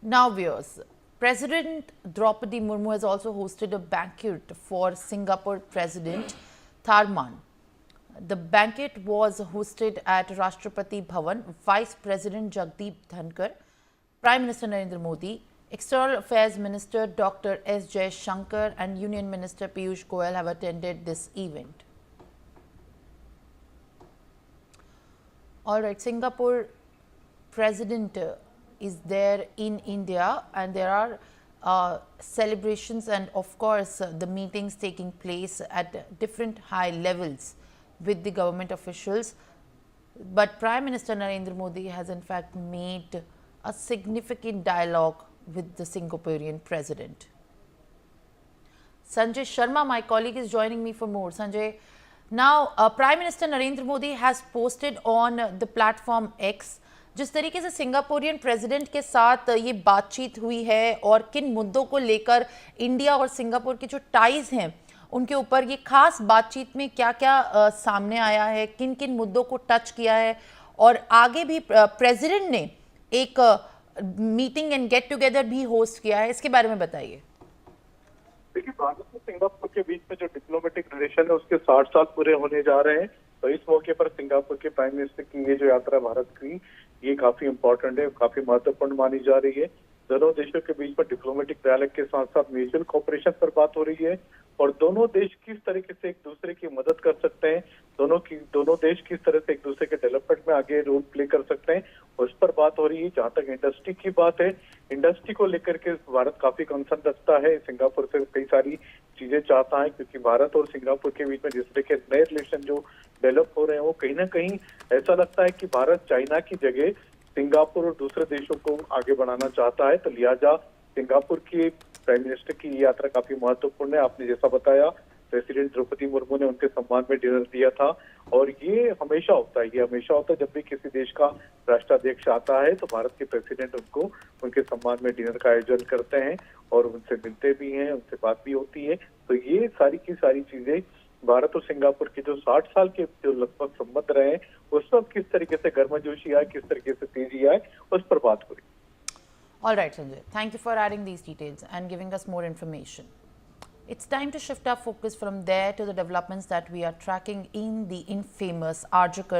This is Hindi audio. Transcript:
Now, viewers, President Draupadi Murmu has also hosted a banquet for Singapore President Tharman. The banquet was hosted at Rashtrapati Bhavan. Vice President Jagdeep Dhankar, Prime Minister Narendra Modi, External Affairs Minister Dr. S. Jaishankar and Union Minister Piyush Goyal have attended this event. All right, Singapore President is there in India, and there are celebrations and of course the meetings taking place at different high levels with the government officials. But Prime Minister Narendra Modi has in fact made a significant dialogue with the Singaporean president. Sanjay Sharma, my colleague, is joining me for more. Sanjay, now Prime Minister Narendra Modi has posted on the platform X जिस तरीके से सिंगापुरियन प्रेसिडेंट के साथ ये बातचीत हुई है और किन मुद्दों को लेकर इंडिया और सिंगापुर की जो टाइज हैं उनके ऊपर ये खास बातचीत में क्या-क्या सामने आया है, किन-किन मुद्दों को टच किया है और आगे भी प्रेसिडेंट ने एक मीटिंग एंड गेट टुगेदर भी होस्ट किया है, इसके बारे में बताइए। देखिए, भारत और सिंगापुर के बीच में जो डिप्लोमेटिक रिलेशन है उसके 60 साल पूरे होने जा रहे हैं। तो इस मौके पर सिंगापुर के प्राइम मिनिस्टर की ये जो यात्रा भारत की, ये काफी इम्पोर्टेंट है, काफी महत्वपूर्ण मानी जा रही है। दोनों देशों के बीच में डिप्लोमेटिक डायलॉग के साथ साथ म्यूचुअल कोऑपरेशन पर बात हो रही है और दोनों देश किस तरीके से एक दूसरे की मदद कर सकते हैं, दोनों देश किस तरह से एक दूसरे के डेवलपमेंट में आगे रोल प्ले कर सकते हैं, उस पर बात हो रही है। जहां तक इंडस्ट्री की बात है, इंडस्ट्री को लेकर के भारत काफी कंसर्न रखता है, सिंगापुर से कई सारी चीजें चाहता है, क्योंकि भारत और सिंगापुर के बीच में जिस तरह के नए रिलेशन जो डेवलप हो रहे हैं वो कहीं ना कहीं ऐसा लगता है कि भारत चाइना की जगह सिंगापुर और दूसरे देशों को आगे बढ़ाना चाहता है। तो लिहाजा सिंगापुर की प्राइम मिनिस्टर की यात्रा काफी महत्वपूर्ण है। आपने जैसा बताया, प्रेसिडेंट द्रौपदी मुर्मू ने उनके सम्मान में डिनर दिया था और ये हमेशा होता है, जब भी किसी देश का राष्ट्राध्यक्ष आता है तो भारत के प्रेसिडेंट उनको उनके सम्मान में डिनर का आयोजन करते हैं और उनसे मिलते भी हैं, उनसे बात भी होती है। तो ये सारी की सारी चीजें भारत और सिंगापुर के जो 60 साल के जो लगभग संबंध रहे हैं उस पर किस तरीके से गर्मजोशी आए, किस तरीके से तेजी आए, उस पर बात हो रही। All right, Sanjay. Thank you for adding these details and giving us more information. It's time to shift our focus from there to the developments that we are tracking in the infamous Arjikar